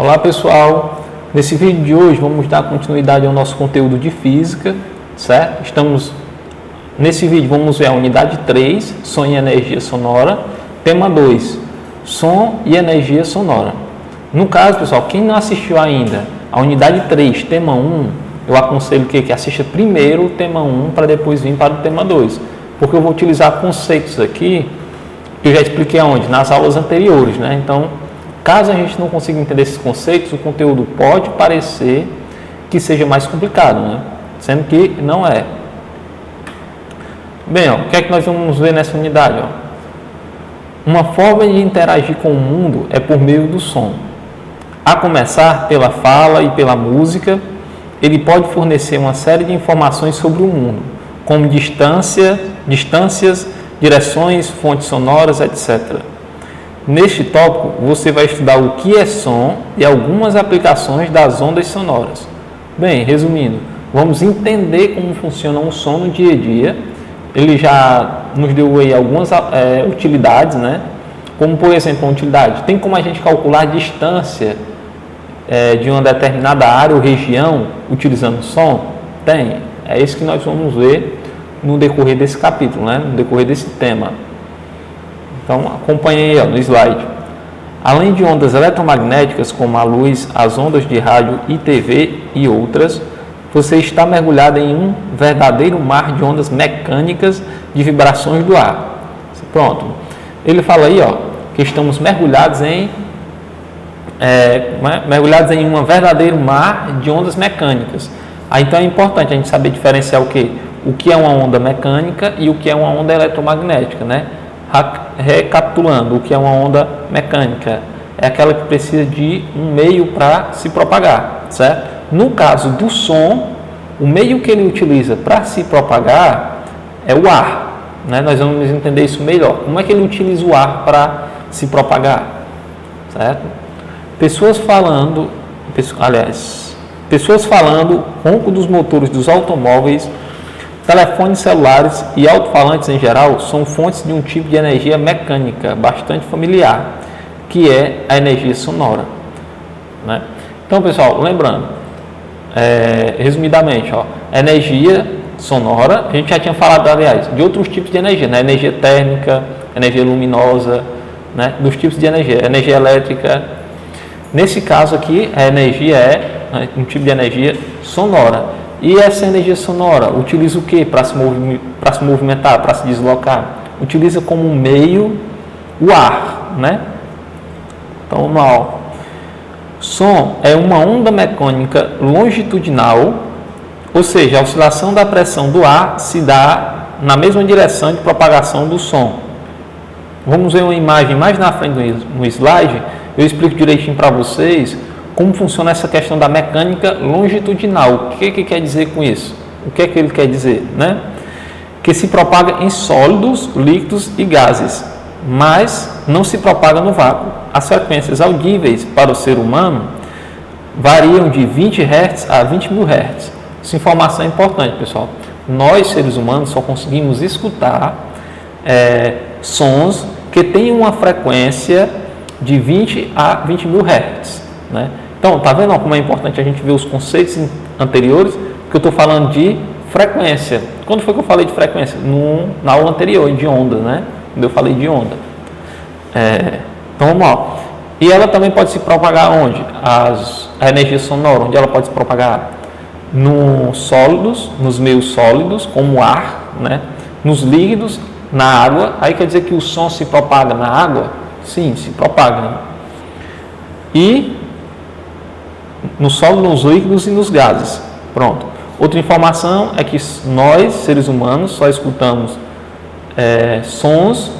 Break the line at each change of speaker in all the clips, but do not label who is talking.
Olá pessoal, nesse vídeo de hoje vamos dar continuidade ao nosso conteúdo de física, certo? Nesse vídeo vamos ver a unidade 3, som e energia sonora, tema 2, som e energia sonora. No caso, pessoal, quem não assistiu ainda a unidade 3, tema 1, eu aconselho que assista primeiro o tema 1 para depois vir para o tema 2, porque eu vou utilizar conceitos aqui que eu já expliquei aonde? Nas aulas anteriores, né? Então, caso a gente não consiga entender esses conceitos, o conteúdo pode parecer que seja mais complicado, né? Sendo que não é. Bem, o que é que nós vamos ver nessa unidade? Uma forma de interagir com o mundo é por meio do som. A começar pela fala e pela música, ele pode fornecer uma série de informações sobre o mundo, como distâncias, direções, fontes sonoras, etc. Neste tópico, você vai estudar o que é som e algumas aplicações das ondas sonoras. Bem, resumindo, vamos entender como funciona um som no dia a dia. Ele já nos deu aí algumas utilidades, né? Como, por exemplo, uma utilidade. Tem como a gente calcular a distância de uma determinada área ou região utilizando som? Tem. É isso que nós vamos ver no decorrer desse capítulo, né? No decorrer desse tema. Então, acompanhe aí no slide. Além de ondas eletromagnéticas, como a luz, as ondas de rádio e TV e outras, você está mergulhado em um verdadeiro mar de ondas mecânicas de vibrações do ar. Pronto. Ele fala aí, que estamos mergulhados em um verdadeiro mar de ondas mecânicas. Aí, então, é importante a gente saber diferenciar o que é uma onda mecânica e o que é uma onda eletromagnética, né? Recapitulando, o que é uma onda mecânica? É aquela que precisa de um meio para se propagar, certo? No caso do som, o meio que ele utiliza para se propagar é o ar, né? Nós vamos entender isso melhor. Como é que ele utiliza o ar para se propagar, certo? Pessoas falando, ronco dos motores dos automóveis, telefones celulares e alto-falantes em geral são fontes de um tipo de energia mecânica bastante familiar, que é a energia sonora, né? Então, pessoal, lembrando, resumidamente, energia sonora, a gente já tinha falado, aliás, de outros tipos de energia, né? Energia térmica, energia luminosa, né? Dos tipos de energia elétrica. Nesse caso aqui, a energia é um tipo de energia sonora. E essa energia sonora utiliza o que para se movimentar, para se deslocar? Utiliza como meio o ar, né? Então, som é uma onda mecânica longitudinal, ou seja, a oscilação da pressão do ar se dá na mesma direção de propagação do som. Vamos ver uma imagem mais na frente no slide, eu explico direitinho para vocês como funciona essa questão da mecânica longitudinal. O que quer dizer com isso? O que é que ele quer dizer, né? Que se propaga em sólidos, líquidos e gases, mas não se propaga no vácuo. As frequências audíveis para o ser humano variam de 20 Hz a 20.000 Hz. Essa informação é importante, pessoal. Nós, seres humanos, só conseguimos escutar sons que têm uma frequência de 20 a 20.000 Hz, né? Então, tá vendo como é importante a gente ver os conceitos anteriores, que eu estou falando de frequência. Quando foi que eu falei de frequência? Na aula anterior, de onda, né? Quando eu falei de onda. Então, vamos lá. E ela também pode se propagar onde? A energia sonora, onde ela pode se propagar? Nos sólidos, nos meios sólidos, como o ar, né? Nos líquidos, na água. Aí quer dizer que o som se propaga na água? Sim, se propaga, né? E no solo, nos líquidos e nos gases. Pronto. Outra informação é que nós, seres humanos, só escutamos sons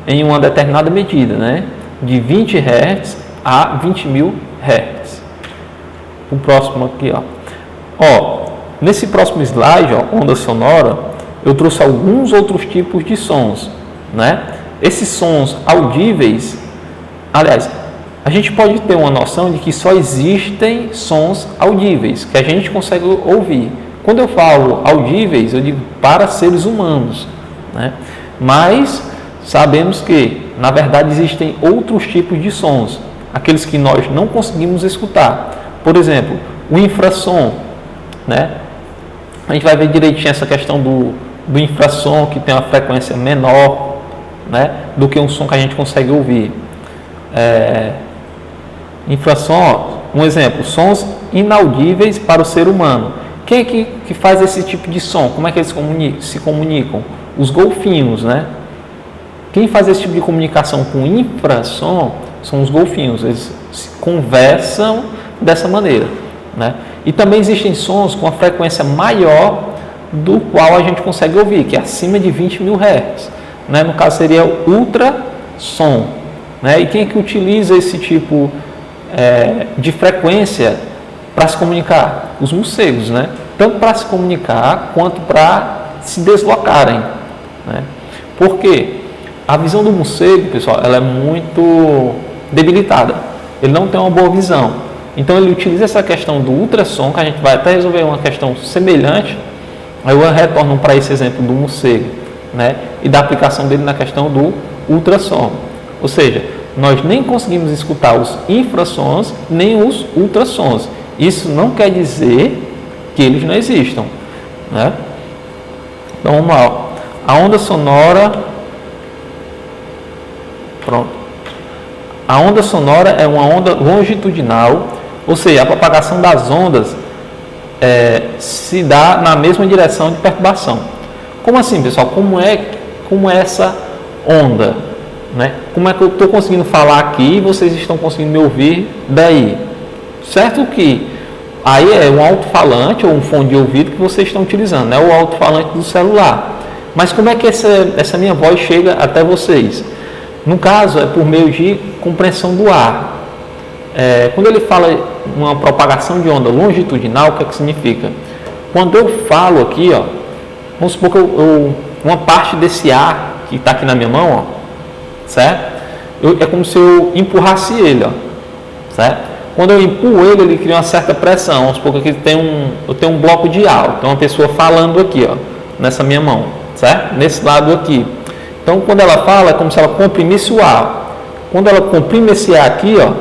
em uma determinada medida, né? De 20 Hz a 20.000 Hz. O próximo aqui, nesse próximo slide, onda sonora, eu trouxe alguns outros tipos de sons, né? Esses sons audíveis, aliás, a gente pode ter uma noção de que só existem sons audíveis, que a gente consegue ouvir. Quando eu falo audíveis, eu digo para seres humanos, né? Mas sabemos que, na verdade, existem outros tipos de sons. aqueles que nós não conseguimos escutar. Por exemplo, o infrassom, né? A gente vai ver direitinho essa questão do infrassom, que tem uma frequência menor, né, do que um som que a gente consegue ouvir. Infrassom, um exemplo, sons inaudíveis para o ser humano. Quem é que faz esse tipo de som? Como é que eles se comunicam? Os golfinhos, né? Quem faz esse tipo de comunicação com infrassom são os golfinhos. Eles se conversam dessa maneira, né? E também existem sons com a frequência maior do qual a gente consegue ouvir, que é acima de 20 mil Hz. Né? No caso seria o ultrassom. Né? E quem é que utiliza esse tipo de frequência para se comunicar? Os morcegos, né? Tanto para se comunicar quanto para se deslocarem. Né? Por quê? A visão do morcego, pessoal, ela é muito debilitada. Ele não tem uma boa visão. Então ele utiliza essa questão do ultrassom, que a gente vai até resolver uma questão semelhante. Aí eu retorno para esse exemplo do morcego, né? E da aplicação dele na questão do ultrassom. Ou seja, nós nem conseguimos escutar os infrassons nem os ultrassons. Isso não quer dizer que eles não existam, né? Então vamos lá. A onda sonora. Pronto. A onda sonora é uma onda longitudinal, ou seja, a propagação das ondas se dá na mesma direção de perturbação. Como assim, pessoal? Como é essa onda? Né? Como é que eu estou conseguindo falar aqui e vocês estão conseguindo me ouvir daí? Certo que aí é um alto-falante ou um fone de ouvido que vocês estão utilizando, né? O alto-falante do celular. Mas como é que essa minha voz chega até vocês? No caso, é por meio de compressão do ar. Quando ele fala uma propagação de onda longitudinal, o que é que significa? Quando eu falo aqui, ó, vamos supor que uma parte desse ar que está aqui na minha mão, ó, certo? É como se eu empurrasse ele, ó, certo? Quando eu empurro ele, ele cria uma certa pressão. Vamos supor que eu tenho um bloco de ar, tem uma pessoa falando aqui, ó, nessa minha mão, certo? Nesse lado aqui. Então, quando ela fala, é como se ela comprimisse o ar. Quando ela comprime esse ar aqui, ó,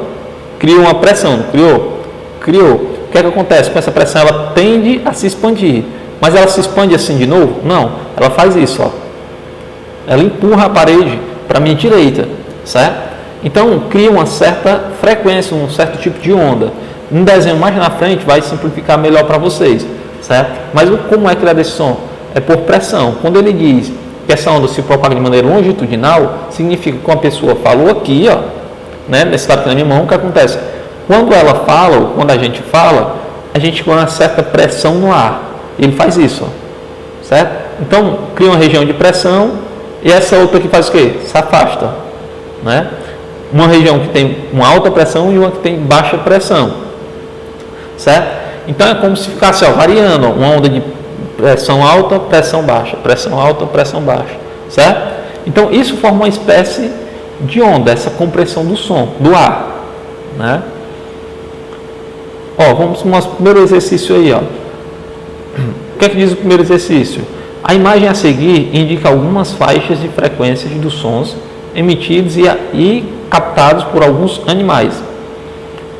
cria uma pressão, não criou? Criou. O que é que acontece? Com essa pressão, ela tende a se expandir. Mas ela se expande assim de novo? Não. Ela faz isso, ó. Ela empurra a parede para a minha direita, certo? Então, cria uma certa frequência, um certo tipo de onda. Um desenho mais na frente vai simplificar melhor para vocês, certo? Mas como é criado esse som? É por pressão. Quando ele diz que essa onda se propaga de maneira longitudinal, significa que uma pessoa falou aqui, ó, né, nesse lado da minha mão, o que acontece? Quando ela fala, ou quando a gente fala, a gente cria uma certa pressão no ar. Ele faz isso, ó, certo? Então, cria uma região de pressão e essa outra aqui faz o quê? Se afasta, né? Uma região que tem uma alta pressão e uma que tem baixa pressão, certo? Então, é como se ficasse, ó, variando, ó, uma onda de pressão alta, pressão baixa, pressão alta, pressão baixa, certo? Então, isso forma uma espécie de onda, essa compressão do som, do ar, né? Ó, vamos para o primeiro exercício aí, ó. O que é que diz o primeiro exercício? A imagem a seguir indica algumas faixas de frequências dos sons emitidos e captados por alguns animais.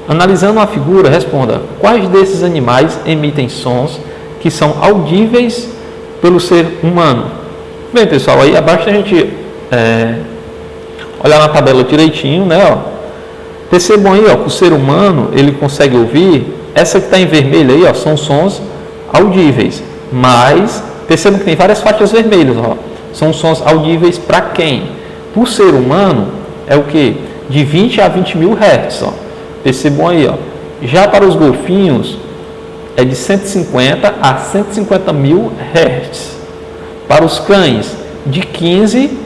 Analisando a figura, responda: quais desses animais emitem sons que são audíveis pelo ser humano? Bem, pessoal, aí abaixo a gente olhar na tabela direitinho, né? Ó. Percebam aí, ó, que o ser humano ele consegue ouvir. Essa que está em vermelho aí, ó, são sons audíveis. Mas percebam que tem várias faixas vermelhas, ó. São sons audíveis para quem? Para o ser humano é o que? De 20 a 20 mil Hz. Ó. Percebam aí, ó. Já para os golfinhos é de 150 a 150 mil Hz. Para os cães, de 15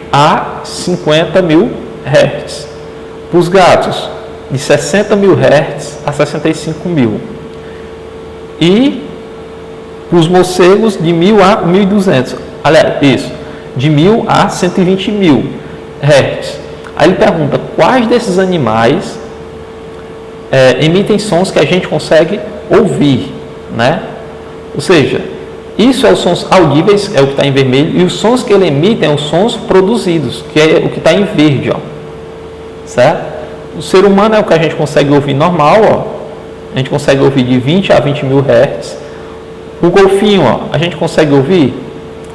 a 50 mil Hz. Para os gatos, de 60 mil Hz a 65 mil. E para os morcegos, de 1000 a 1200. Aliás, isso, de 1000 a 120 mil Hz. Aí ele pergunta, quais desses animais emitem sons que a gente consegue ouvir, né? Ou seja, isso é os sons audíveis, é o que está em vermelho, e os sons que ele emite são os sons produzidos, que é o que está em verde, ó. Certo? O ser humano é o que a gente consegue ouvir normal, ó. A gente consegue ouvir de 20 a 20 mil Hz. O golfinho, ó, a gente consegue ouvir?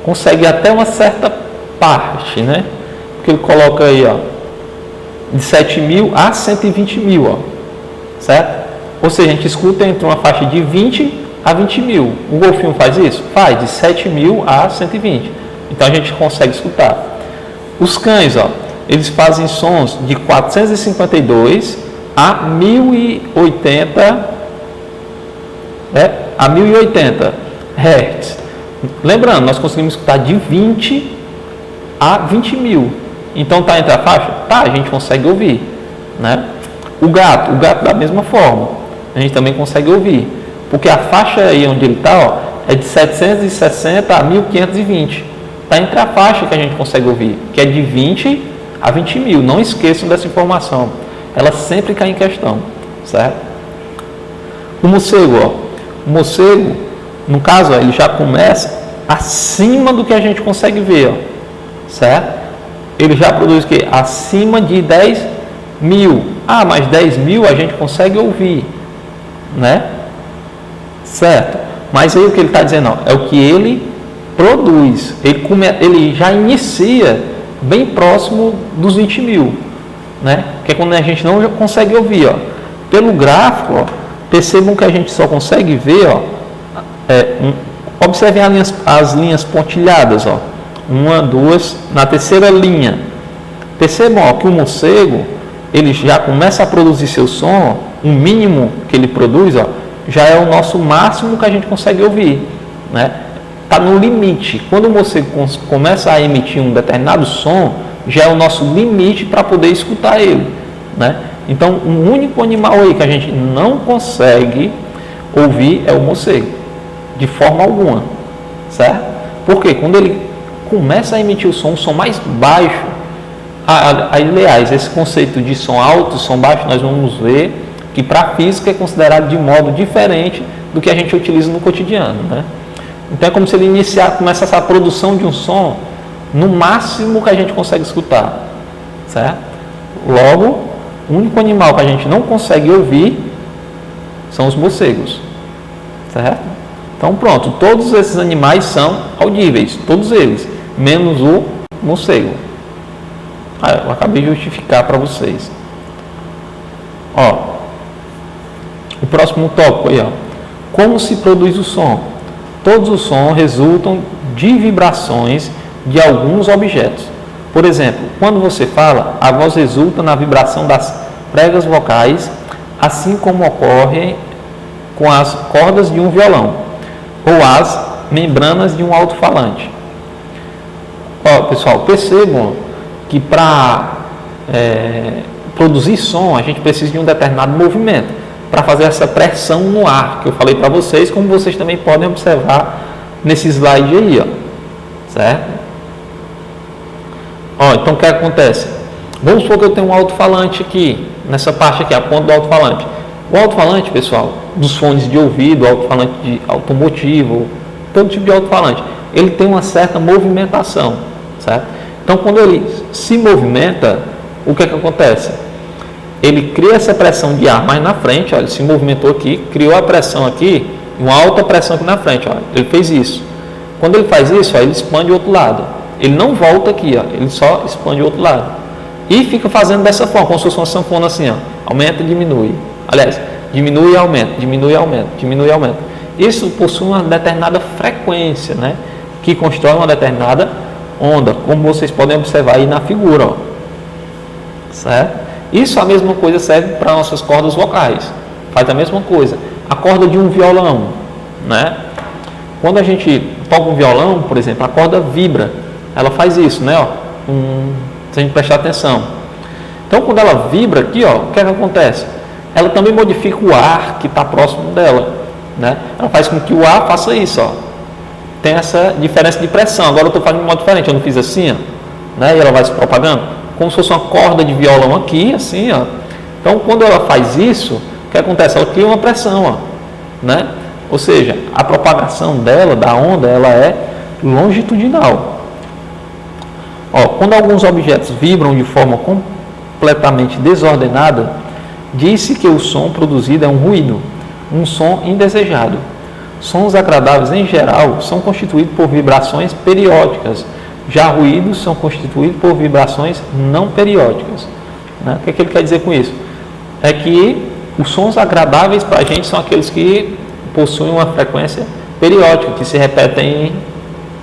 Consegue até uma certa parte, né? Porque ele coloca aí, ó, de 7 mil a 120 mil, ó, certo? Ou seja, a gente escuta entre uma faixa de 20 a 20 mil. O golfinho faz isso? Faz, de 7 mil a 120. Então a gente consegue escutar. Os cães, ó, eles fazem sons de 452 a 1080, a 1080 Hz. Lembrando, nós conseguimos escutar de 20 a 20 mil. Então tá entre a faixa? Tá, a gente consegue ouvir, né? O gato da mesma forma, a gente também consegue ouvir, porque a faixa aí onde ele está, ó, é de 760 a 1520. Está entre a faixa que a gente consegue ouvir, que é de 20 a 20 mil. Não esqueçam dessa informação, ela sempre cai em questão, certo? O morcego, ó, o morcego, no caso, ó, ele já começa acima do que a gente consegue ver, ó, certo? Ele já produz o quê? Acima de 10 mil. Ah, mas 10 mil a gente consegue ouvir, né? Certo? Mas aí o que ele está dizendo, ó, é o que ele produz. Ele já inicia bem próximo dos 20 mil, né? Que é quando a gente não consegue ouvir, ó. Pelo gráfico, ó, percebam que a gente só consegue ver, ó, observem as linhas pontilhadas, ó. Uma, duas, na terceira linha. Percebam, ó, que o morcego, ele já começa a produzir seu som, ó, o mínimo que ele produz, ó, já é o nosso máximo que a gente consegue ouvir, né? Está no limite. Quando o morcego começa a emitir um determinado som, já é o nosso limite para poder escutar ele, né? Então, o único animal aí que a gente não consegue ouvir é o morcego, de forma alguma, certo? Porque quando ele começa a emitir o som mais baixo, aliás, esse conceito de som alto, som baixo, nós vamos ver que para a física é considerado de modo diferente do que a gente utiliza no cotidiano, né? Então é como se ele começa essa produção de um som no máximo que a gente consegue escutar, certo? Logo, o único animal que a gente não consegue ouvir são os morcegos, certo? Então pronto, todos esses animais são audíveis, todos eles, menos o morcego. Eu acabei de justificar para vocês. Ó, o próximo tópico aí, ó. Como se produz o som? Todos os sons resultam de vibrações de alguns objetos. Por exemplo, quando você fala, a voz resulta na vibração das pregas vocais, assim como ocorre com as cordas de um violão ou as membranas de um alto-falante. Ó, pessoal, percebam que para produzir som, a gente precisa de um determinado movimento para fazer essa pressão no ar, que eu falei para vocês, como vocês também podem observar nesse slide aí, ó, certo? Ó, então o que acontece? Vamos supor que eu tenho um alto-falante aqui, nessa parte aqui, a ponta do alto-falante. O alto-falante, pessoal, dos fones de ouvido, alto-falante de automotivo, todo tipo de alto-falante, ele tem uma certa movimentação, certo? Então, quando ele se movimenta, o que acontece? Ele cria essa pressão de ar mais na frente, ó, ele se movimentou aqui, criou a pressão aqui, uma alta pressão aqui na frente, ó, ele fez isso. Quando ele faz isso, ó, ele expande o outro lado. Ele não volta aqui, ó, ele só expande o outro lado. E fica fazendo dessa forma, como se fosse uma sanfona assim, ó, aumenta e diminui. Aliás, diminui e aumenta, diminui e aumenta, diminui e aumenta. Isso possui uma determinada frequência, né, que constrói uma determinada onda, como vocês podem observar aí na figura, ó, certo? Isso a mesma coisa serve para nossas cordas vocais. Faz a mesma coisa. A corda de um violão, né? Quando a gente toca um violão, por exemplo, a corda vibra. Ela faz isso, né? Ó, se a gente prestar atenção. Então, quando ela vibra aqui, ó, o que acontece? Ela também modifica o ar que está próximo dela, né? Ela faz com que o ar faça isso, ó. Tem essa diferença de pressão. Agora eu estou fazendo de modo diferente. Eu não fiz assim, ó, né? E ela vai se propagando como se fosse uma corda de violão aqui, assim, ó. Então, quando ela faz isso, o que acontece? Ela cria uma pressão, ó, né? Ou seja, a propagação dela, da onda, ela é longitudinal. Ó, quando alguns objetos vibram de forma completamente desordenada, diz-se que o som produzido é um ruído, um som indesejado. Sons agradáveis, em geral, são constituídos por vibrações periódicas. Já ruídos são constituídos por vibrações não periódicas. Né? O que é que ele quer dizer com isso? É que os sons agradáveis para a gente são aqueles que possuem uma frequência periódica, que se repetem,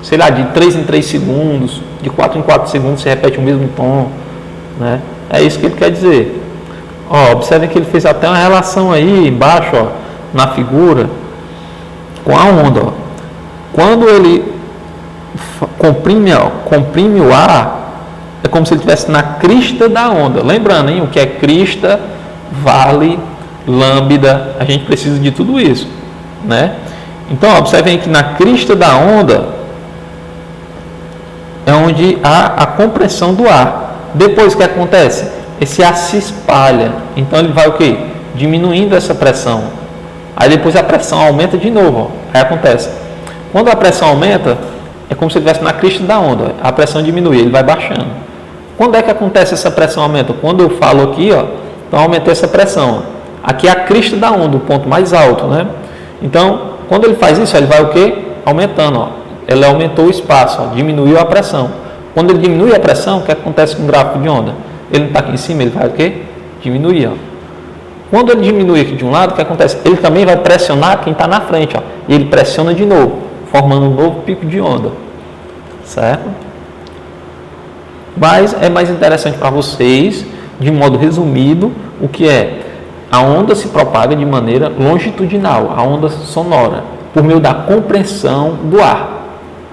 sei lá, de 3 em 3 segundos, de 4 em 4 segundos se repete o mesmo tom. Né? É isso que ele quer dizer. Ó, observem que ele fez até uma relação aí embaixo, ó, na figura, com a onda. Ó. Quando ele comprime o ar, é como se ele estivesse na crista da onda. Lembrando, hein, o que é crista, vale, lambda, a gente precisa de tudo isso. Né? Então, observem que na crista da onda é onde há a compressão do ar. Depois o que acontece? Esse ar se espalha. Então ele vai o quê? Diminuindo essa pressão. Aí depois a pressão aumenta de novo. Ó. Aí acontece. Quando a pressão aumenta, é como se ele estivesse na crista da onda. A pressão diminui, ele vai baixando. Quando é que acontece essa pressão aumenta? Quando eu falo aqui, ó, então aumentei essa pressão. Ó. Aqui é a crista da onda, o ponto mais alto, né? Então, quando ele faz isso, ele vai o quê? Aumentando, ó. Ele aumentou o espaço, ó, diminuiu a pressão. Quando ele diminui a pressão, o que acontece com o gráfico de onda? Ele não está aqui em cima, ele vai o quê? Diminuir, ó. Quando ele diminui aqui de um lado, o que acontece? Ele também vai pressionar quem está na frente, ó. E ele pressiona de novo, formando um novo pico de onda. Certo? Mas é mais interessante para vocês, de modo resumido, o que é? A onda se propaga de maneira longitudinal, a onda sonora, por meio da compressão do ar.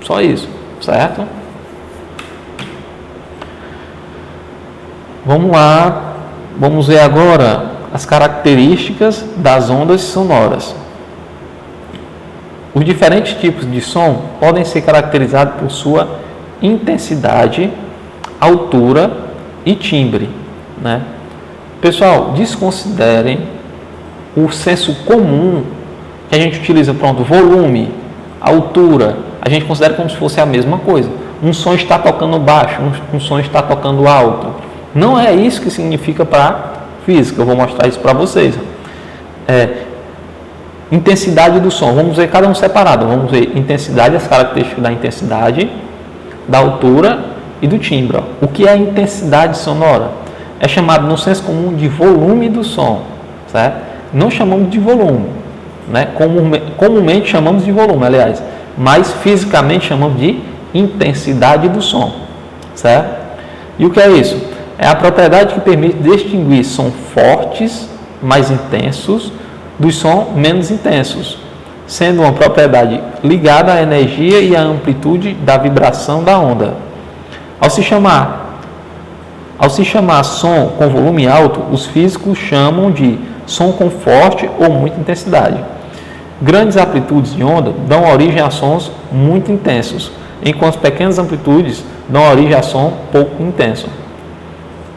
Só isso, certo? Vamos lá, vamos ver agora as características das ondas sonoras. Os diferentes tipos de som podem ser caracterizados por sua intensidade, altura e timbre, né? Pessoal, desconsiderem o senso comum que a gente utiliza, pronto, volume, altura, a gente considera como se fosse a mesma coisa. Um som está tocando baixo, um som está tocando alto. Não é isso que significa para física, eu vou mostrar isso para vocês. Intensidade do som, vamos ver cada um separado. Vamos ver intensidade, as características da intensidade, da altura e do timbre. O que é a intensidade sonora? É chamado no senso comum de volume do som, certo? Não chamamos de volume, né? Comumente chamamos de volume, aliás, mas fisicamente chamamos de intensidade do som, certo? E o que é isso? É a propriedade que permite distinguir sons fortes, mais intensos, dos sons menos intensos, sendo uma propriedade ligada à energia e à amplitude da vibração da onda. Ao se chamar som com volume alto, os físicos chamam de som com forte ou muita intensidade. Grandes amplitudes de onda dão origem a sons muito intensos, enquanto pequenas amplitudes dão origem a som pouco intenso.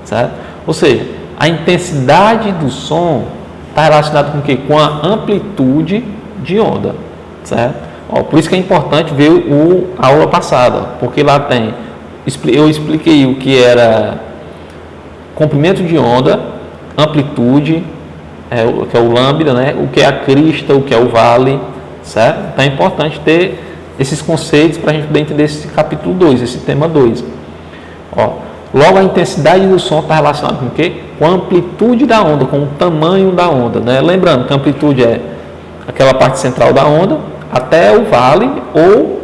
Certo? Ou seja, a intensidade do som está relacionada com o quê? Com a amplitude de onda. Certo? Ó, por isso que é importante ver a aula passada, porque lá eu expliquei o que era comprimento de onda, amplitude, o que é o lambda, né? O que é a crista, o que é o vale, certo? Então é importante ter esses conceitos para a gente poder entender esse capítulo 2, esse tema 2. Ó, logo, a intensidade do som está relacionada com o quê? Com a amplitude da onda, com o tamanho da onda, né? Lembrando que a amplitude é aquela parte central da onda até o vale ou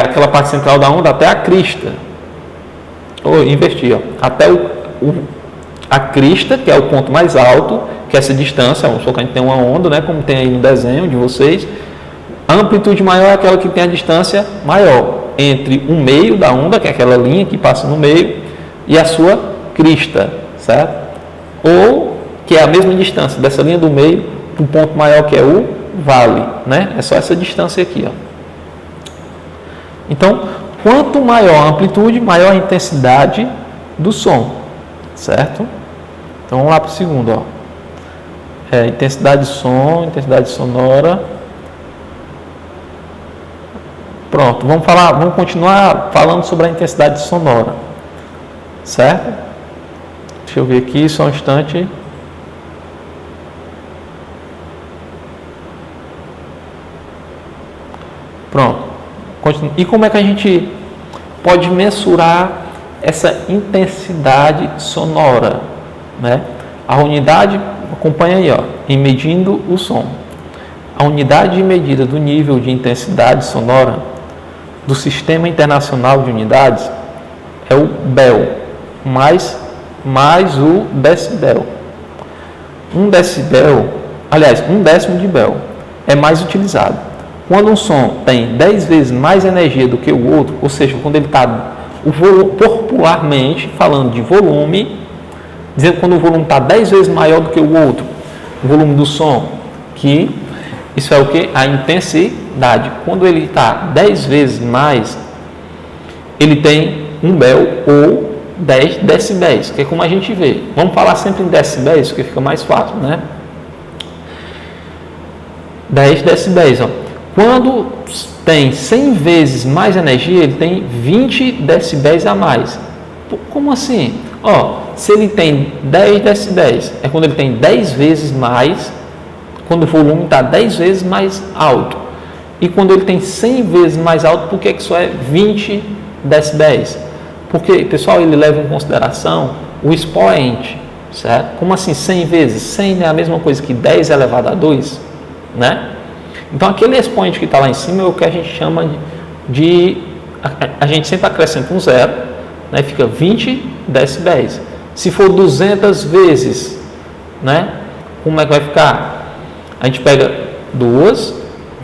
aquela parte central da onda até a crista. Ou invertir, ó, até a crista, que é o ponto mais alto, que é essa distância, vamos supor que a gente tem uma onda, né, como tem aí no desenho de vocês. A amplitude maior é aquela que tem a distância maior entre o meio da onda, que é aquela linha que passa no meio, e a sua crista, certo? Ou que é a mesma distância dessa linha do meio para o ponto maior, que é o vale, né? É só essa distância aqui, ó. Então, quanto maior a amplitude, maior a intensidade do som, certo? Então vamos lá para o segundo, ó. Intensidade de som, intensidade sonora. Pronto, vamos continuar falando sobre a intensidade sonora, certo? Deixa eu ver aqui, só um instante. Pronto. E como é que a gente pode mensurar essa intensidade sonora, né? A unidade, acompanha aí, ó, em medindo o som. A unidade de medida do nível de intensidade sonora do Sistema Internacional de Unidades é o Bell, mais o decibel. Um decibel, aliás, 1/10 de Bell é mais utilizado. Quando um som tem 10 vezes mais energia do que o outro, ou seja, quando ele está popularmente falando de volume, dizendo que quando o volume está 10 vezes maior do que o outro, o volume do som, que isso é o que? A intensidade. Quando ele está 10 vezes mais, ele tem 1 Bell ou 10 decibéis, que é como a gente vê. Vamos falar sempre em decibéis, porque fica mais fácil, né? 10 decibéis, ó. Quando tem 100 vezes mais energia, ele tem 20 decibéis a mais. Como assim? Ó, se ele tem 10 decibéis, é quando ele tem 10 vezes mais, quando o volume está 10 vezes mais alto. E quando ele tem 100 vezes mais alto, por que isso é 20 decibéis? Porque, pessoal, ele leva em consideração o expoente, certo? Como assim 100 vezes? 100 não é a mesma coisa que 10 elevado a 2, né? Então, aquele expoente que está lá em cima é o que a gente chama de a gente sempre acrescenta um zero, né? Fica 20 decibéis. Se for 200 vezes, né? Como é que vai ficar? A gente pega 2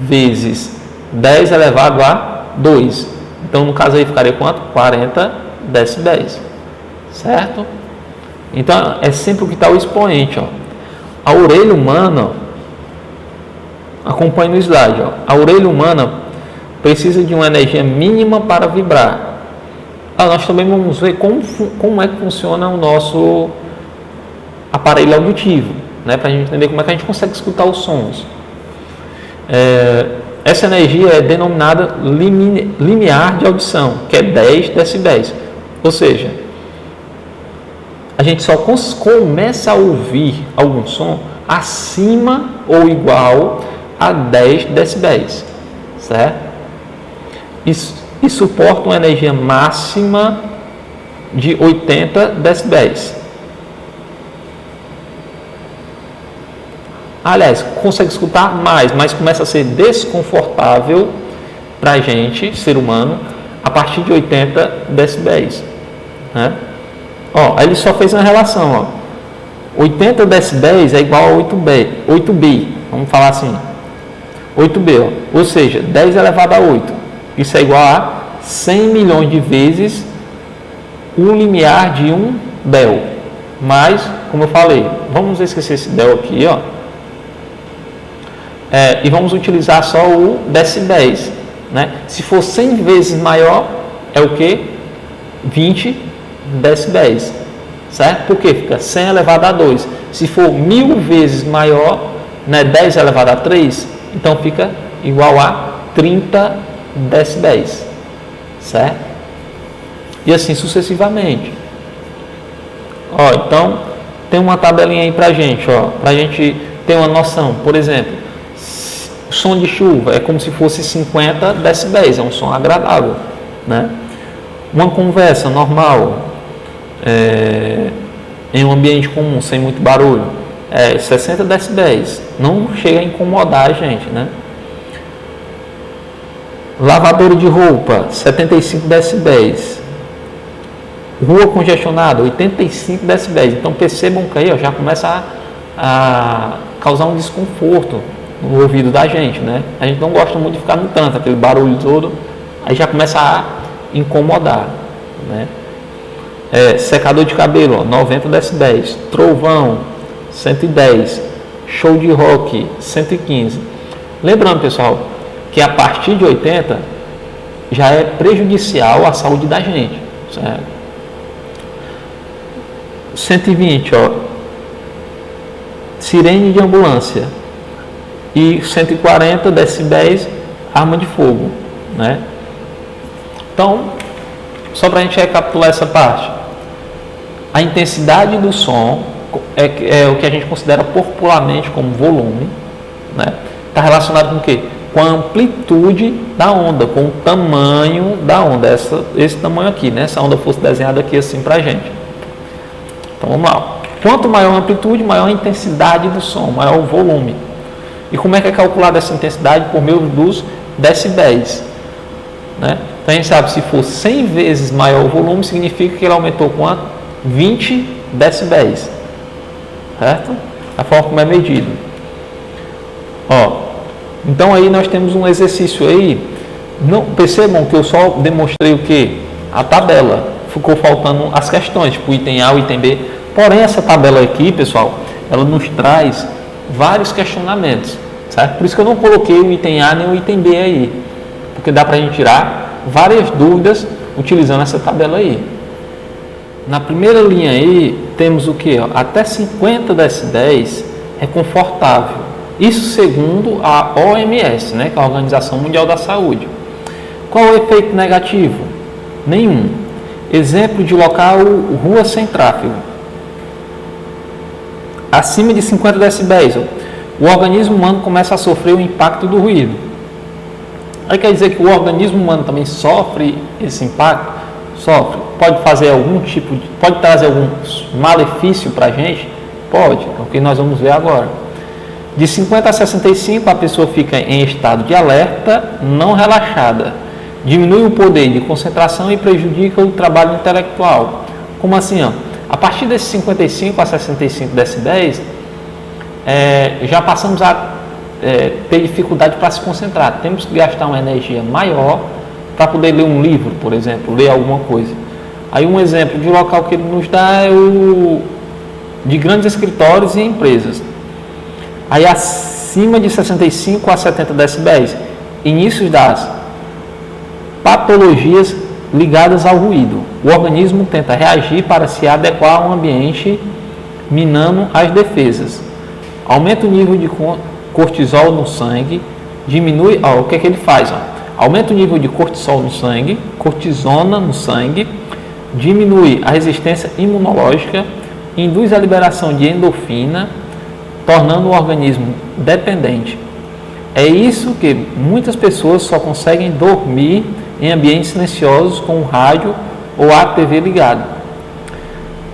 vezes 10 elevado a 2. Então, no caso aí, ficaria quanto? 40 decibéis, certo? Então, é sempre o que está o expoente, ó. A orelha humana, acompanhe no slide, ó. A orelha humana precisa de uma energia mínima para vibrar. Nós também vamos ver como é que funciona o nosso aparelho auditivo, né? Para a gente entender como é que a gente consegue escutar os sons. Essa energia é denominada limiar de audição, que é 10 decibéis. Ou seja, a gente só começa a ouvir algum som acima ou igual a 10 decibéis, certo? E suporta uma energia máxima de 80 decibéis. Aliás, consegue escutar mais, mas começa a ser desconfortável para a gente, ser humano, a partir de 80 decibéis. Né? Ó, aí ele só fez uma relação. Ó. 80 decibéis é igual a 8B. Vamos falar assim. 8B, ó. Ou seja, 10 elevado a 8. Isso é igual a 100 milhões de vezes o limiar de 1 Bell. Mas, como eu falei, vamos esquecer esse Bell aqui, ó. E vamos utilizar só o decibéis, né? Se for 100 vezes maior, é o que? 20 decibéis, certo? Porque fica 100 elevado a 2. Se for 1000 vezes maior, né, 10 elevado a 3, então fica igual a 30 decibéis, certo? E assim sucessivamente. Ó, então, tem uma tabelinha aí pra gente, ó, pra gente ter uma noção. Por exemplo, som de chuva é como se fosse 50 decibéis, é um som agradável, né? Uma conversa normal, em um ambiente comum, sem muito barulho, é 60 decibéis, não chega a incomodar a gente, né? Lavadora de roupa, 75 decibéis. Rua congestionada, 85 decibéis. Então percebam que aí, ó, já começa a causar um desconforto no ouvido da gente, né? A gente não gosta muito de ficar no trânsito, aquele barulho todo, aí já começa a incomodar, né? Secador de cabelo, ó, 90 decibéis. Trovão, 110. Show de rock, 115. Lembrando, pessoal, que a partir de 80 já é prejudicial à saúde da gente, certo? 120, ó, sirene de ambulância. E 140 decibéis, arma de fogo, né? Então, só para a gente recapitular essa parte. a intensidade do som é o que a gente considera popularmente como volume, né? Está relacionado com o quê? Com a amplitude da onda, com o tamanho da onda, esse tamanho aqui, né? Se a onda fosse desenhada aqui assim para a gente. Então vamos lá. Quanto maior a amplitude, maior a intensidade do som, maior o volume. E como é que é calculada essa intensidade? Por meio dos decibéis, né? Então a gente sabe, se for 100 vezes maior o volume, significa que ele aumentou quanto? 20 decibéis, certo? A forma como é medido. Ó, então aí nós temos um exercício aí. Não, percebam que eu só demonstrei o que? A tabela. Ficou faltando as questões, tipo o item A, o item B. Porém, essa tabela aqui, pessoal, ela nos traz vários questionamentos, certo? Por isso que eu não coloquei o item A nem o item B aí, porque dá para a gente tirar várias dúvidas utilizando essa tabela aí. Na primeira linha aí, temos o que? Até 50 decibéis é confortável. Isso segundo a OMS, né, que é a Organização Mundial da Saúde. Qual é o efeito negativo? Nenhum. Exemplo de local, rua sem tráfego. Acima de 50 decibéis, o organismo humano começa a sofrer o impacto do ruído. Aí quer dizer que o organismo humano também sofre esse impacto? Sofre. Pode fazer pode trazer algum malefício para a gente? Pode, é o que nós vamos ver agora. De 50 a 65, a pessoa fica em estado de alerta não relaxada. Diminui o poder de concentração e prejudica o trabalho intelectual. Como assim? A partir desses 55 a 65 decibéis, já passamos a ter dificuldade para se concentrar. Temos que gastar uma energia maior para poder ler um livro, por exemplo, ler alguma coisa. Aí um exemplo de local que ele nos dá é o de grandes escritórios e empresas. Aí acima de 65 a 70 decibéis, inícios das patologias ligadas ao ruído. O organismo tenta reagir para se adequar ao ambiente, minando as defesas. Aumenta o nível de cortisol no sangue, diminui, o que é que ele faz? Aumenta o nível de cortisol no sangue, cortisona no sangue, diminui a resistência imunológica, induz a liberação de endorfina, tornando o organismo dependente. É isso que muitas pessoas só conseguem dormir em ambientes silenciosos com o rádio ou a TV ligado.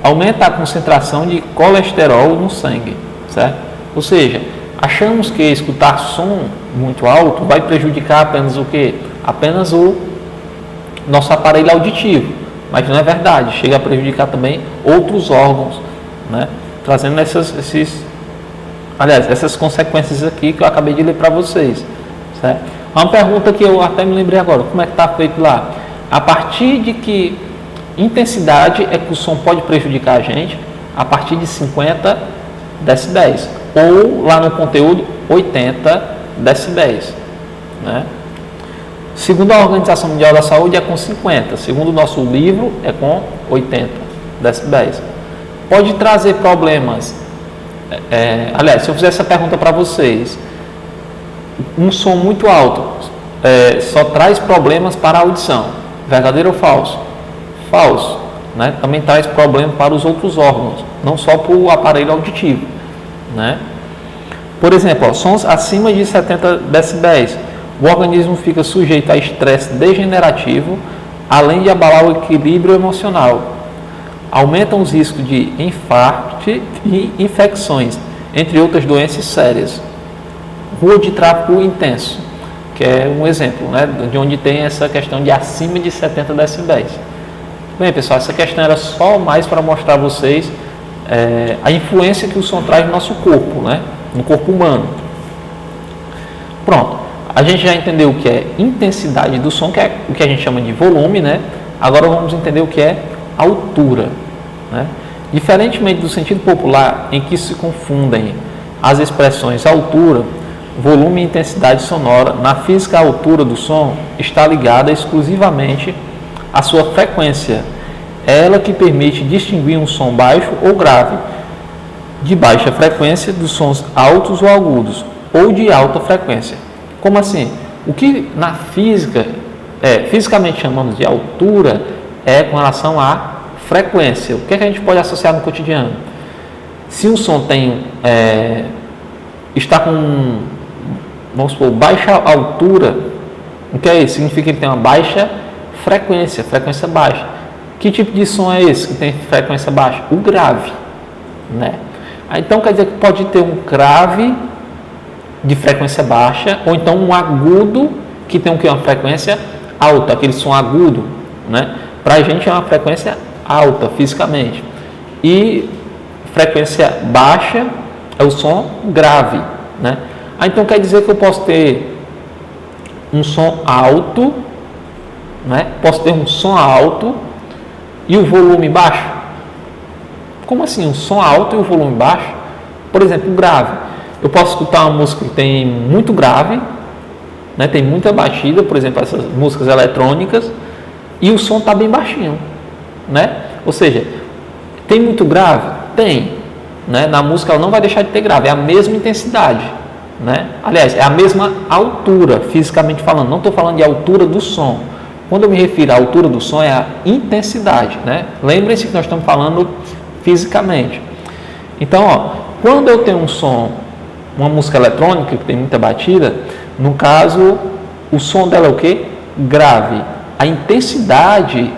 Aumenta a concentração de colesterol no sangue, certo? Ou seja, achamos que escutar som muito alto vai prejudicar apenas o quê? Apenas o nosso aparelho auditivo, mas não é verdade, chega a prejudicar também outros órgãos, né? Trazendo essas consequências aqui que eu acabei de ler para vocês, certo? Uma pergunta que eu até me lembrei agora, como é que está feito lá? A partir de que intensidade é que o som pode prejudicar a gente? A partir de 50 decibéis, ou lá no conteúdo 80 decibéis, né? Segundo a Organização Mundial da Saúde é com 50, segundo o nosso livro é com 80 decibéis. Pode trazer problemas. Aliás, se eu fizer essa pergunta para vocês, um som muito alto só traz problemas para a audição, verdadeiro ou falso? Falso, né? Também traz problema para os outros órgãos, não só para o aparelho auditivo, né? Por exemplo, sons acima de 70 decibéis, o organismo fica sujeito a estresse degenerativo, além de abalar o equilíbrio emocional. Aumentam os riscos de infarto e infecções, entre outras doenças sérias. Rua de tráfego intenso, que é um exemplo, né, de onde tem essa questão de acima de 70 decibéis. Bem, pessoal, essa questão era só mais para mostrar a vocês a influência que o som traz no nosso corpo, né, no corpo humano. Pronto, a gente já entendeu o que é intensidade do som, que é o que a gente chama de volume, né? Agora vamos entender o que é altura, né? Diferentemente do sentido popular, em que se confundem as expressões altura, volume e intensidade sonora, na física a altura do som está ligada exclusivamente à sua frequência. É ela que permite distinguir um som baixo ou grave, de baixa frequência, dos sons altos ou agudos, ou de alta frequência. Como assim? O que na física, fisicamente chamamos de altura, é com relação à frequência. O que é que a gente pode associar no cotidiano? Se um som está com, vamos supor, baixa altura, o que é isso? Significa que ele tem uma baixa frequência baixa. Que tipo de som é esse que tem frequência baixa? O grave, né? Então quer dizer que pode ter um grave de frequência baixa, ou então um agudo que tem uma frequência alta, aquele som agudo, né? Para a gente é uma frequência alta fisicamente, e frequência baixa é o som grave, né? Então quer dizer que eu posso ter um som alto, né? Posso ter um som alto e o volume baixo. Como assim? Um som alto e o volume baixo? Por exemplo, grave. Eu posso escutar uma música que tem muito grave, né? Tem muita batida, por exemplo, essas músicas eletrônicas, e o som está bem baixinho, né? Ou seja, tem muito grave? Tem, né? Na música ela não vai deixar de ter grave, é a mesma intensidade, né? Aliás, é a mesma altura, fisicamente falando. Não estou falando de altura do som. Quando eu me refiro à altura do som, é a intensidade, né? Lembrem-se que nós estamos falando fisicamente. Então, ó, quando eu tenho um som, uma música eletrônica que tem muita batida, no caso, o som dela é o quê? Grave. A intensidade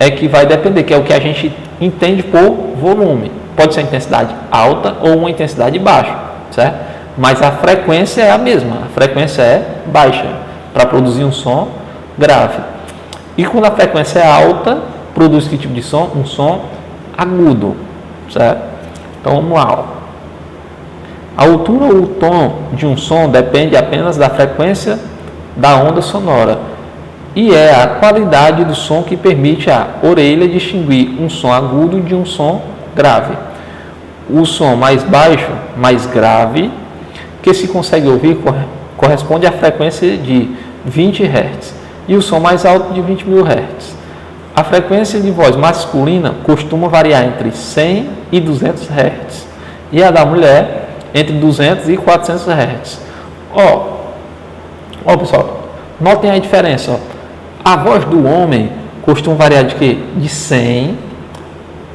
é que vai depender, que é o que a gente entende por volume. Pode ser a intensidade alta ou uma intensidade baixa, certo? Mas a frequência é a mesma, a frequência é baixa para produzir um som grave. E quando a frequência é alta, produz que tipo de som? Um som agudo, certo? Então vamos lá. Ó. A altura ou o tom de um som depende apenas da frequência da onda sonora e é a qualidade do som que permite à orelha distinguir um som agudo de um som grave. O som mais baixo, mais grave, que se consegue ouvir corresponde à frequência de 20 Hz e o som mais alto de 20.000 Hz. A frequência de voz masculina costuma variar entre 100 e 200 Hz e a da mulher entre 200 e 400 Hz. Ó pessoal, notem a diferença. Ó. A voz do homem costuma variar de quê? De 100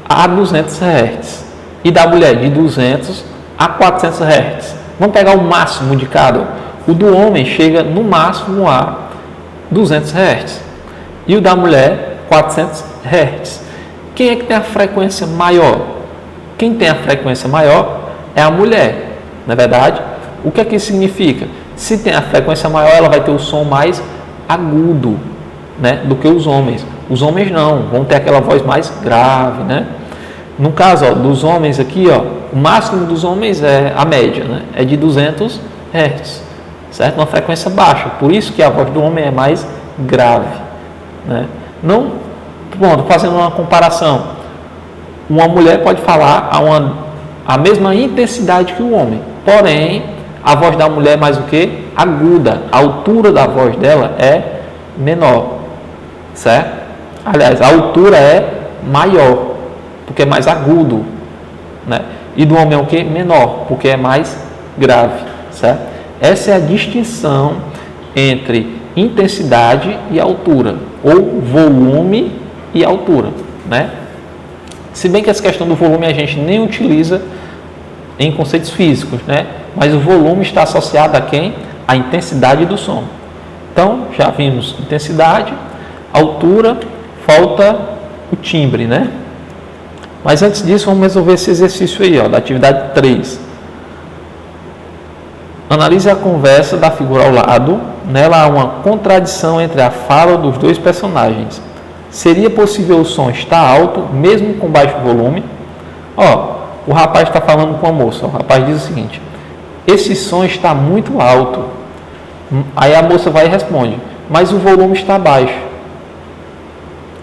a 200 Hz e da mulher de 200 a 400 Hz. Vamos pegar o máximo de cada. O do homem chega no máximo a 200 Hz e o da mulher 400 Hz. Quem é que tem a frequência maior? Quem tem a frequência maior é a mulher. Na verdade, o que é que isso significa? Se tem a frequência maior, ela vai ter o som mais agudo, né, do que os homens. Os homens não, vão ter aquela voz mais grave, né? No caso, ó, dos homens aqui, ó, o máximo dos homens é a média, né? É de 200 Hz, certo? Uma frequência baixa. Por isso que a voz do homem é mais grave, né? Não, bom, fazendo uma comparação, uma mulher pode falar a mesma intensidade que o homem, porém a voz da mulher é mais o que? Aguda. A altura da voz dela é menor, certo? Aliás, a altura é maior, porque é mais agudo, né? E do homem é o que? Menor, porque é mais grave, certo? Essa é a distinção entre intensidade e altura, ou volume e altura, né? Se bem que essa questão do volume a gente nem utiliza em conceitos físicos, né? Mas o volume está associado a quem? A intensidade do som. Então, já vimos intensidade, altura, falta o timbre, né? Mas antes disso, vamos resolver esse exercício aí, ó, da atividade 3. Analise a conversa da figura ao lado. Nela há uma contradição entre a fala dos dois personagens. Seria possível o som estar alto, mesmo com baixo volume? Ó, o rapaz está falando com a moça. O rapaz diz o seguinte: esse som está muito alto. Aí a moça vai e responde: mas o volume está baixo,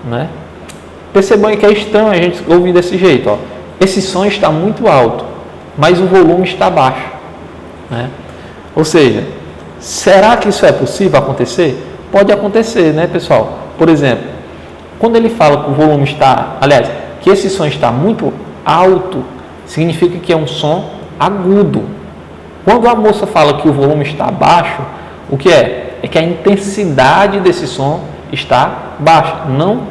né? Percebam que é estranho a gente ouvir desse jeito, ó. Esse som está muito alto, mas o volume está baixo, né? Ou seja, será que isso é possível acontecer? Pode acontecer, né, pessoal? Por exemplo, quando ele fala que o volume está, aliás, que esse som está muito alto, significa que é um som agudo. Quando a moça fala que o volume está baixo, o que é? É que a intensidade desse som está baixa. Não,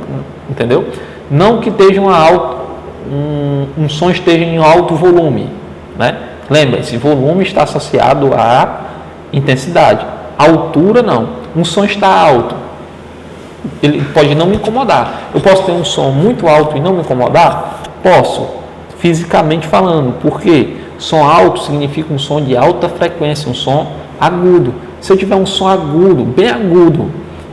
entendeu? Não que esteja um som esteja em alto volume, né? Lembre-se, volume está associado à intensidade. Altura não. Um som está alto, ele pode não me incomodar. Eu posso ter um som muito alto e não me incomodar? Posso, fisicamente falando. Por quê? Som alto significa um som de alta frequência, um som agudo. Se eu tiver um som agudo, bem agudo,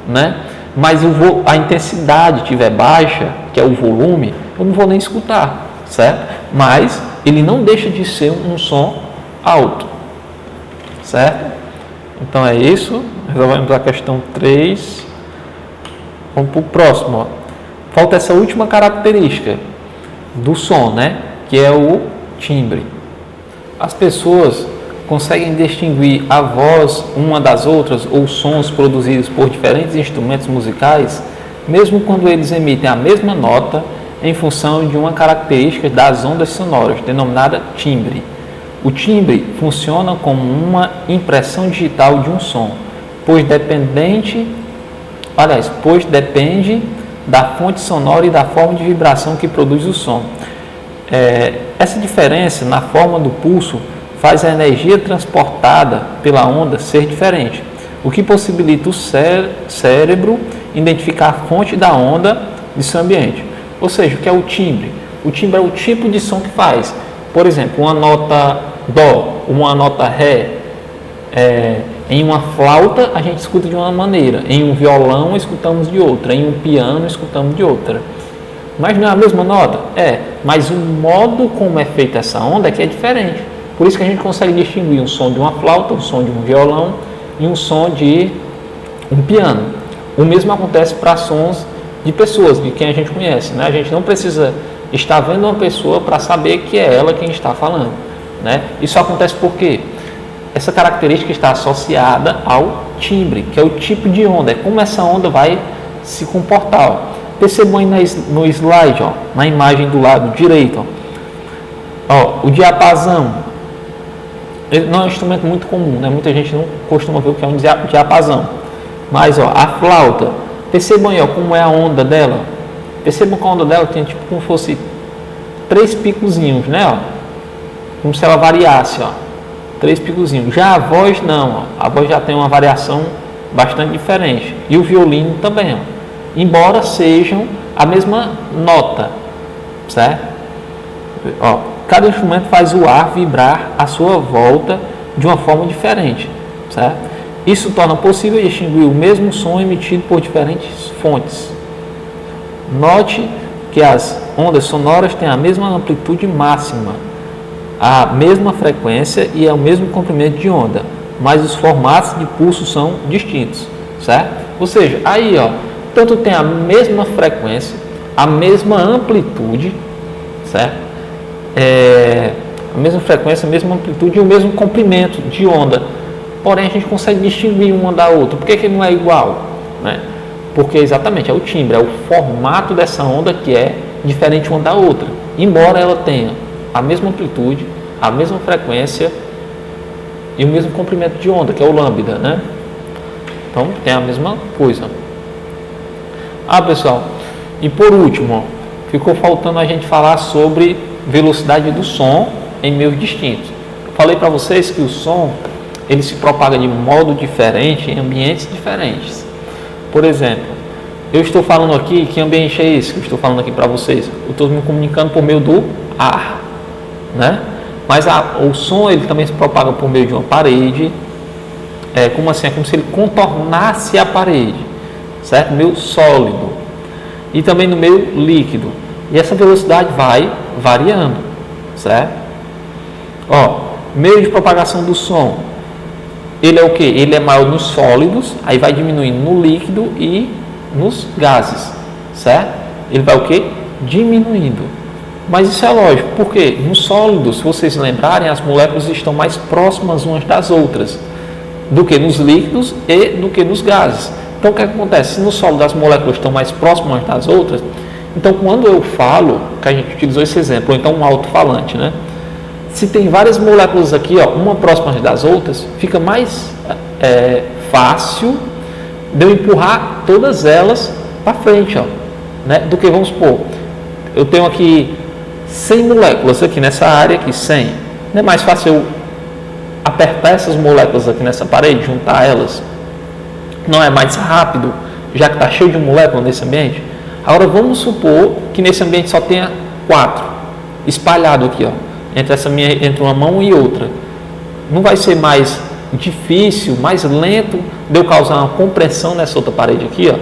né? Mas a intensidade estiver baixa, que é o volume, eu não vou nem escutar, certo? Mas ele não deixa de ser um som alto, certo? Então é isso. Resolvemos a questão 3. Vamos para o próximo. Ó. Falta essa última característica do som, né? Que é o timbre. As pessoas conseguem distinguir a voz uma das outras ou sons produzidos por diferentes instrumentos musicais, mesmo quando eles emitem a mesma nota em função de uma característica das ondas sonoras, denominada timbre. O timbre funciona como uma impressão digital de um som, pois depende da fonte sonora e da forma de vibração que produz o som. Essa diferença na forma do pulso faz a energia transportada pela onda ser diferente, o que possibilita o cérebro identificar a fonte da onda de seu ambiente. Ou seja, o que é o timbre? O timbre é o tipo de som que faz. Por exemplo, uma nota Dó, uma nota Ré. Em uma flauta a gente escuta de uma maneira, em um violão escutamos de outra, em um piano escutamos de outra. Mas não é a mesma nota? Mas o modo como é feita essa onda é que é diferente. Por isso que a gente consegue distinguir um som de uma flauta, um som de um violão e um som de um piano. O mesmo acontece para sons de pessoas, de quem a gente conhece, né? A gente não precisa estar vendo uma pessoa para saber que é ela quem está falando, né? Isso acontece por quê? Essa característica está associada ao timbre, que é o tipo de onda, é como essa onda vai se comportar. Ó. Percebam aí no slide, ó, na imagem do lado direito. Ó, o diapasão. Ele não é um instrumento muito comum, né? Muita gente não costuma ver o que é um diapasão. Mas ó, a flauta, percebam aí ó, como é a onda dela. Percebam que a onda dela tem tipo como se fosse 3 picozinhos, né? Ó? Como se ela variasse, ó. 3 picozinhos. Já a voz não, ó. A voz já tem uma variação bastante diferente. E o violino também, ó. Embora sejam a mesma nota, certo? Ó, cada instrumento faz o ar vibrar à sua volta de uma forma diferente, certo? Isso torna possível distinguir o mesmo som emitido por diferentes fontes. Note que as ondas sonoras têm a mesma amplitude máxima, a mesma frequência e o mesmo comprimento de onda, mas os formatos de pulso são distintos, certo? Ou seja, aí ó, tanto tem a mesma frequência, a mesma amplitude, certo? A mesma frequência, a mesma amplitude e o mesmo comprimento de onda. Porém, a gente consegue distinguir uma da outra. Por que não é igual? Né? Porque exatamente é o timbre, é o formato dessa onda que é diferente uma da outra. Embora ela tenha a mesma amplitude, a mesma frequência e o mesmo comprimento de onda, que é o lambda, né? Então, tem a mesma coisa. Pessoal, e por último, ficou faltando a gente falar sobre velocidade do som em meios distintos. Eu falei para vocês que o som ele se propaga de modo diferente em ambientes diferentes. Por exemplo, eu estou falando aqui, que ambiente é esse que eu estou falando aqui para vocês? Eu estou me comunicando por meio do ar, né? Mas o som ele também se propaga por meio de uma parede. Como assim? É como se ele contornasse a parede, certo? Meio sólido. E também no meio líquido. E essa velocidade vai variando, certo? Meio de propagação do som. Ele é o que? Ele é maior nos sólidos, aí vai diminuindo no líquido e nos gases, certo? Ele vai o que? Diminuindo. Mas isso é lógico, porque nos sólidos, se vocês lembrarem, as moléculas estão mais próximas umas das outras do que nos líquidos e do que nos gases. Então o que acontece? Se no sólido as moléculas estão mais próximas umas das outras, então quando eu falo, que a gente utilizou esse exemplo, ou então um alto-falante, né? Se tem várias moléculas aqui, ó, uma próxima das outras, fica mais fácil de eu empurrar todas elas para frente, ó, né, do que, vamos supor, eu tenho aqui 100 moléculas aqui nessa área, aqui 100. Não é mais fácil eu apertar essas moléculas aqui nessa parede, juntar elas? Não é mais rápido, já que está cheio de moléculas nesse ambiente? Agora vamos supor que nesse ambiente só tenha 4 espalhado aqui, ó, entre uma mão e outra. Não vai ser mais difícil, mais lento de eu causar uma compressão nessa outra parede aqui, ó,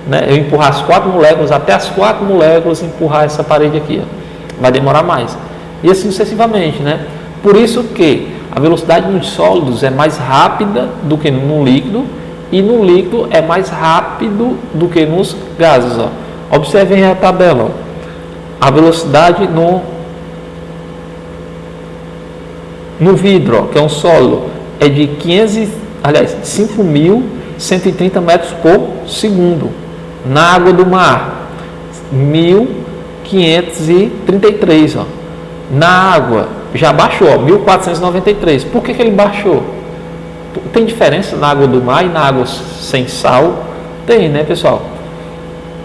né? Eu empurrar as 4 moléculas, até as 4 moléculas empurrar essa parede aqui, ó. Vai demorar mais. E assim sucessivamente, né? Por isso que a velocidade nos sólidos é mais rápida do que no líquido, e no líquido é mais rápido do que nos gases, ó. Observem a tabela, ó. A velocidade no vidro, ó, que é um sólido, é de 5.130 metros por segundo. Na água do mar, 1.533, ó. Na água já baixou, ó, 1.493. Por que ele baixou? Tem diferença na água do mar e na água sem sal? Tem, né, pessoal?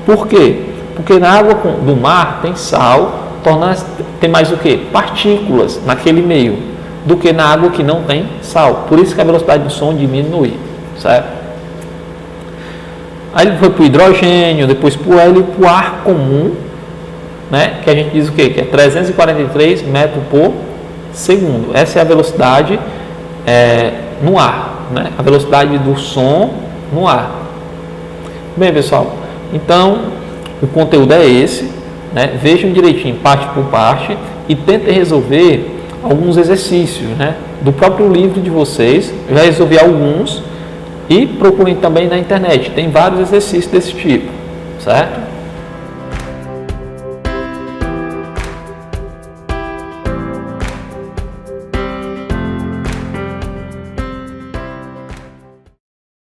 Por quê? Porque na água do mar tem sal, tem mais o quê? Partículas naquele meio, do que na água que não tem sal. Por isso que a velocidade do som diminui, certo? Aí ele foi para o hidrogênio, depois para o hélio e para o ar comum, né? Que a gente diz o quê? Que é 343 metros por segundo. Essa é a velocidade no ar, né? A velocidade do som no ar. Bem, pessoal, então o conteúdo é esse, né? Vejam direitinho, parte por parte, e tentem resolver alguns exercícios, né, do próprio livro de vocês. Eu já resolvi alguns, e procurem também na internet, tem vários exercícios desse tipo, certo?